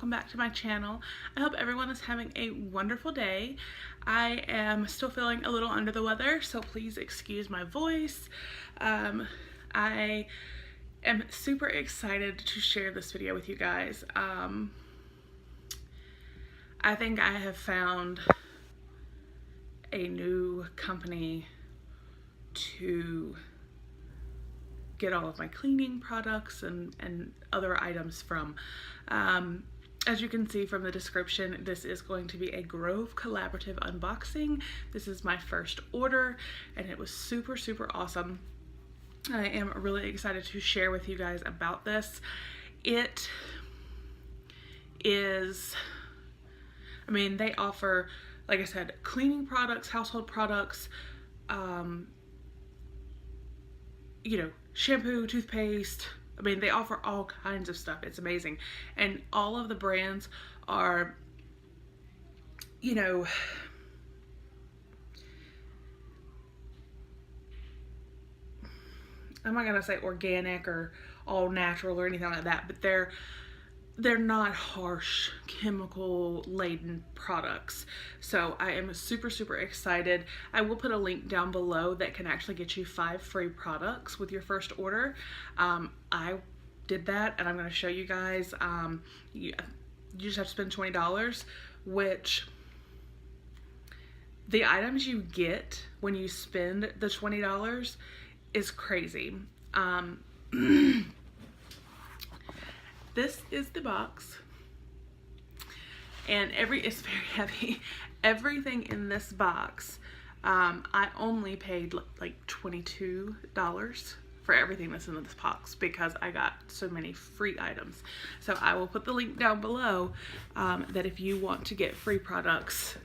welcome back to my channel. I hope everyone is having a wonderful day. I am still feeling a little under the weather, so please excuse my voice. I am super excited to share this video with you guys. I think I have found a new company to get all of my cleaning products and other items from. As you can see from the description, this is going to be a Grove collaborative unboxing. This is my first order and it was super awesome. I am really excited to share with you guys about this. It is, I mean, they offer, like I said, cleaning products, household products, you know, shampoo, toothpaste. I mean, they offer all kinds of stuff. It's amazing. And all of the brands are, you know, I'm not gonna say organic or all natural or anything like that, but they're not harsh, chemical laden products. So I am super excited. I will put a link down below that can actually get you 5 free products with your first order. I did that and I'm going to show you guys. You just have to spend $20, which the items you get when you spend the $20 is crazy. This is the box, and it's very heavy. Everything in this box, I only paid like $22 for everything that's in this box because I got so many free items. So I will put the link down below that if you want to get free products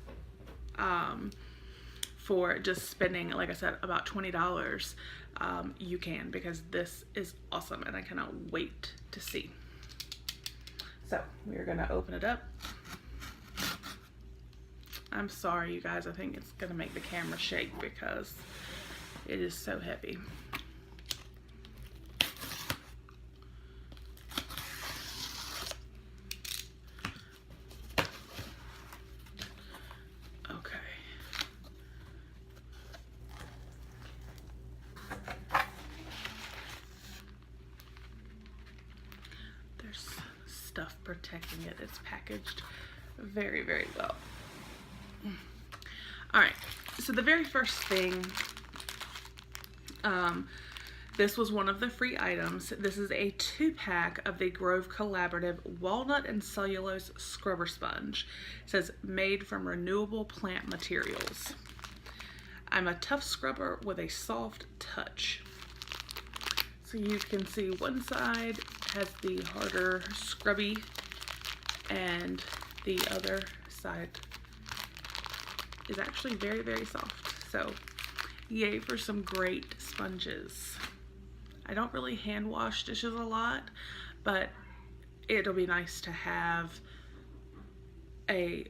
for just spending, like I said, about $20, you can, because this is awesome and I cannot wait to see. So we're gonna open it up. I'm sorry, you guys. I think it's gonna make the camera shake because it is so heavy. Okay. There's stuff protecting it. It's packaged very well. Alright, so the very first thing, this was one of the free items. This is a 2-pack of the Grove Collaborative Walnut and Cellulose Scrubber Sponge. It says made from renewable plant materials. I'm a tough scrubber with a soft touch. So you can see one side has the harder scrubby and the other side is actually very soft. So yay for some great sponges. I don't really hand wash dishes a lot, but it'll be nice to have a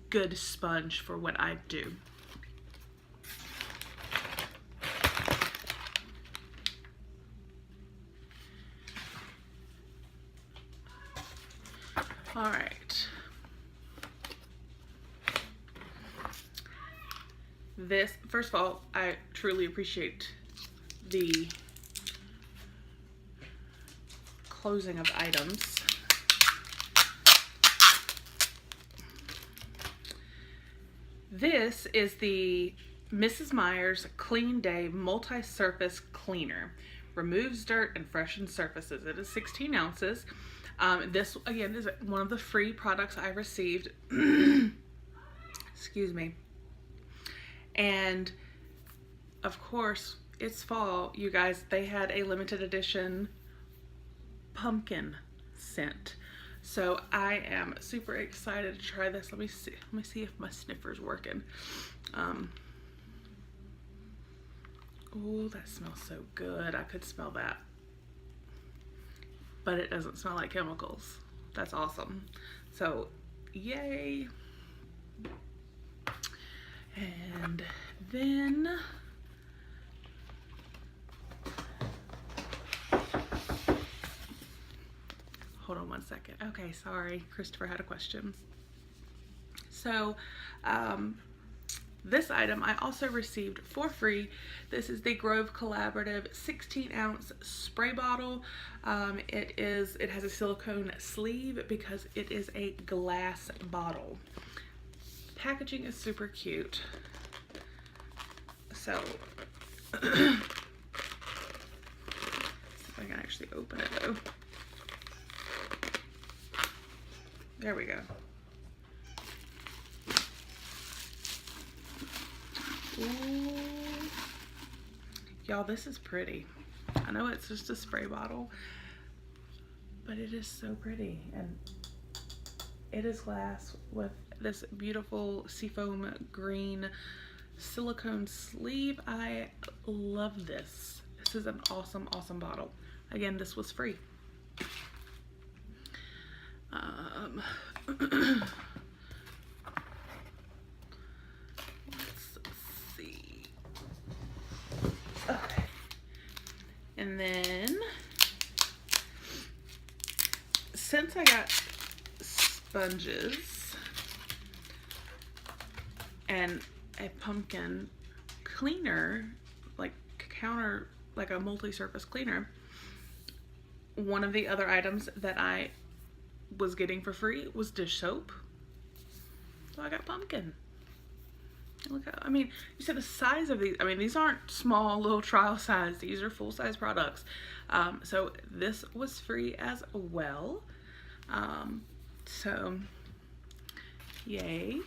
good sponge for what I do. All right. This, first of all, I truly appreciate the closing of items. This is the Mrs. Meyer's Clean Day Multi-Surface Cleaner. Removes dirt and freshens surfaces. It is 16 ounces. This, again, is one of the free products I received. Excuse me. And, of course, it's fall, you guys. They had a limited edition pumpkin scent. So I am super excited to try this. Let me see if my sniffer's working. Oh, that smells so good. I could smell that. But it doesn't smell like chemicals. That's awesome. So, yay. And then hold on 1 second. Okay, sorry. Christopher had a question. So, this item I also received for free. This is the Grove Collaborative 16-ounce spray bottle. It has a silicone sleeve because it is a glass bottle. Packaging is super cute. So, see if I can actually open it though. There we go. Ooh. Y'all, this is pretty. I know it's just a spray bottle, but it is so pretty. And it is glass with this beautiful seafoam green silicone sleeve. I love this. This is an awesome, awesome bottle. Again, this was free. Okay. And then, since I got sponges and a pumpkin cleaner, like a multi-surface cleaner, one of the other items that I was getting for free was dish soap. So I got pumpkin. Look how, I mean, you said the size of these, I mean, these aren't small little trial size. These are full-size products. So this was free as well. So, yay.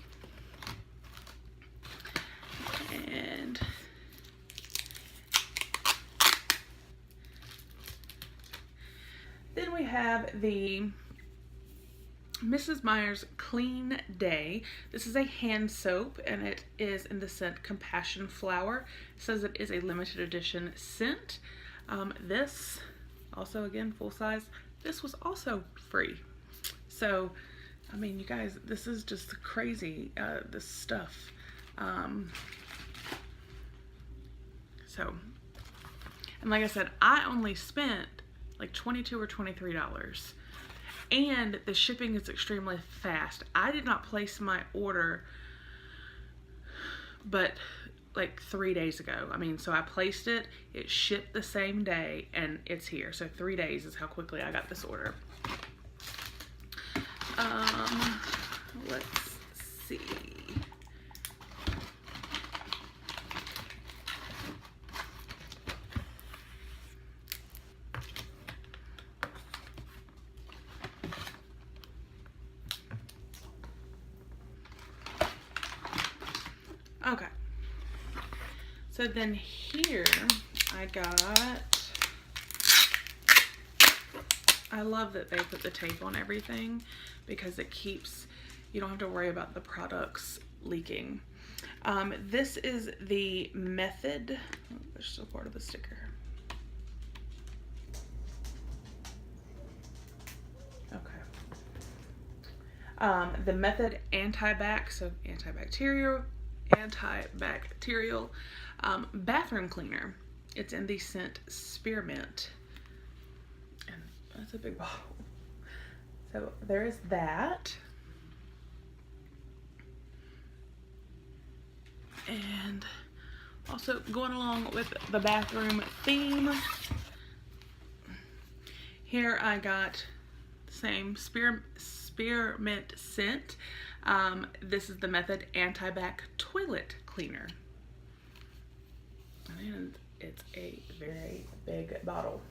And then we have the Mrs. Meyer's Clean Day. This is a hand soap and it is in the scent Compassion Flower. It says it is a limited edition scent. This, also again full size, this was also free. So, I mean, you guys, this is just crazy, this stuff. So, and like I said, I only spent like $22 or $23. And the shipping is extremely fast. I did not place my order, but like 3 days ago. I mean, so I placed it, it shipped the same day, and it's here. So 3 days is how quickly I got this order. Let's see. Okay, so then here I love that they put the tape on everything because it keeps, you don't have to worry about the products leaking. This is the Method, oh, there's still part of the sticker. Okay. The Method so antibacterial bathroom cleaner. It's in the scent Spearmint. And that's a big bottle. So there is that. And also going along with the bathroom theme, here I got the same Spearmint scent. This is the Method Anti-Bac Toilet Cleaner. And it's a very big bottle.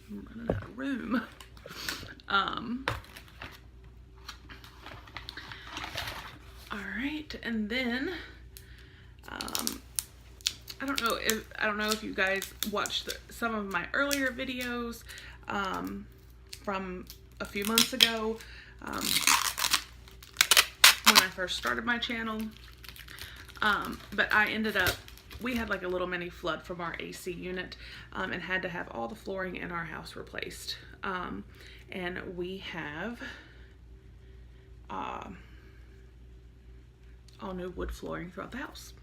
I'm running out of room. All right, and then I don't know if you guys watched some of my earlier videos from a few months ago when I first started my channel, but we had like a little mini flood from our AC unit and had to have all the flooring in our house replaced. And we have all new wood flooring throughout the house.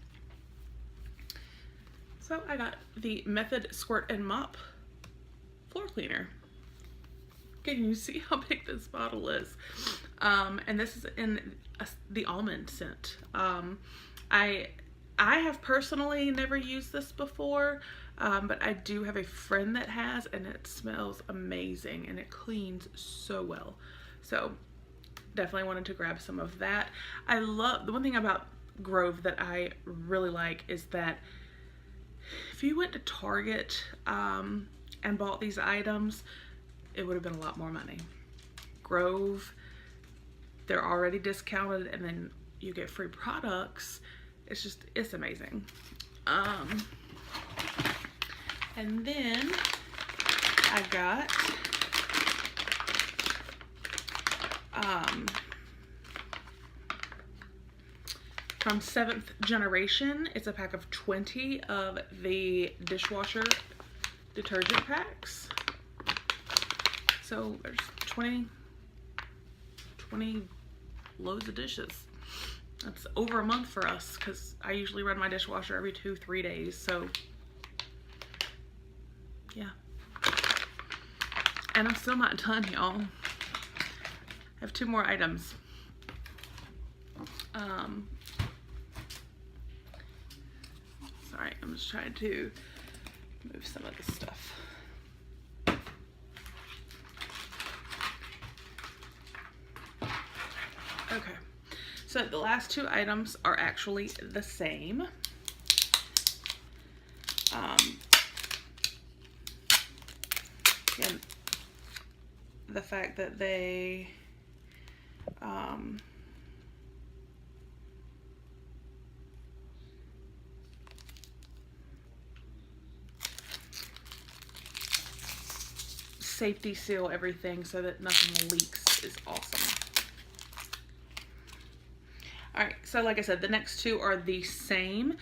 So I got the Method Squirt and Mop floor cleaner. Can you see how big this bottle is? And this is in the almond scent. I have personally never used this before, but I do have a friend that has, and it smells amazing and it cleans so well. So definitely wanted to grab some of that. I love, the one thing about Grove that I really like is that if you went to Target and bought these items, it would have been a lot more money. Grove, they're already discounted, and then you get free products. It's amazing. And then I got from 7th Generation. It's a pack of 20 of the Dishwasher Detergent packs. So there's 20 loads of dishes. That's over a month for us because I usually run my dishwasher every 2-3 days. So yeah. And I'm still not done, y'all. I have 2 more items. Sorry, I'm just trying to move some of this stuff. Okay, so the last 2 items are actually the same. Again, the fact that they safety seal everything so that nothing leaks is awesome. Alright, so like I said, the next 2 are the same.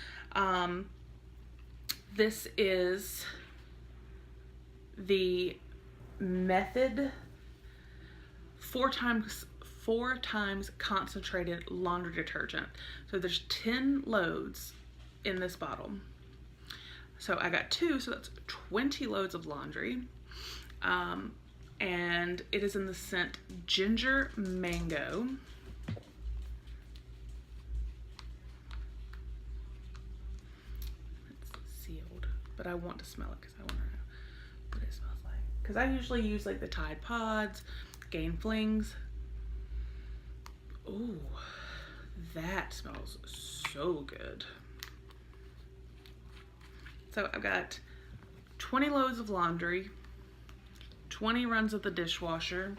This is the Method 4 times concentrated laundry detergent. So there's 10 loads in this bottle. So I got 2, so that's 20 loads of laundry. And it is in the scent Ginger Mango. It's sealed, but I want to smell it because I want to know what it smells like. Because I usually use like the Tide Pods, Gain Flings. Ooh, that smells so good. So I've got 20 loads of laundry, 20 runs of the dishwasher.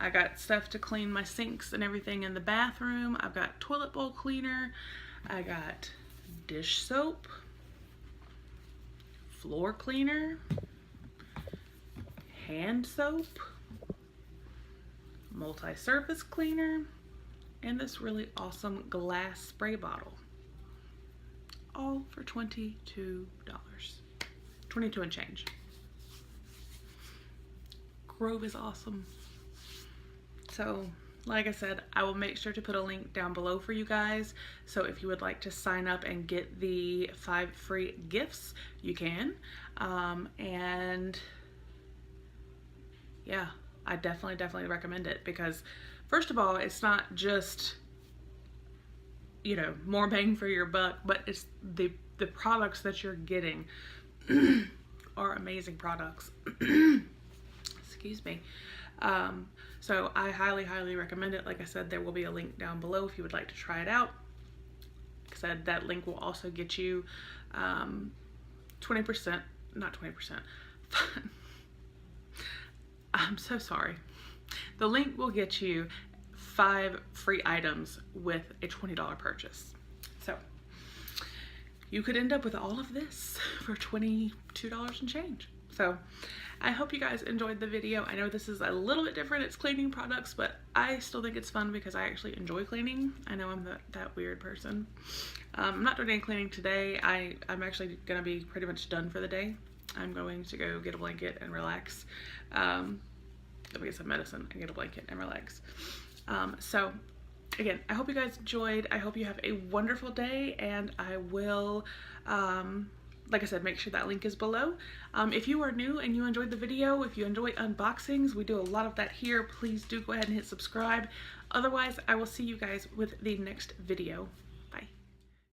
I got stuff to clean my sinks and everything in the bathroom. I've got toilet bowl cleaner. I got dish soap, floor cleaner, hand soap, multi-surface cleaner, and this really awesome glass spray bottle. All for $22. 22 and change. Grove is awesome. So, like I said, I will make sure to put a link down below for you guys. So if you would like to sign up and get the 5 free gifts, you can. And yeah, I definitely recommend it because first of all, it's not just, you know, more bang for your buck, but it's the products that you're getting are amazing products. Excuse me. So I highly recommend it. Like I said, there will be a link down below if you would like to try it out. Like I said, that link will also get you 20%, not 20%. I'm so sorry. The link will get you 5 free items with a $20 purchase. So you could end up with all of this for $22 and change. So I hope you guys enjoyed the video. I know this is a little bit different. It's cleaning products, but I still think it's fun because I actually enjoy cleaning. I know I'm that weird person. I'm not doing any cleaning today. I'm actually going to be pretty much done for the day. I'm going to go get a blanket and relax. Let me get some medicine and get a blanket and relax. So again, I hope you guys enjoyed. I hope you have a wonderful day, and I will, like I said, make sure that link is below. If you are new and you enjoyed the video, if you enjoy unboxings, we do a lot of that here. Please do go ahead and hit subscribe. Otherwise, I will see you guys with the next video.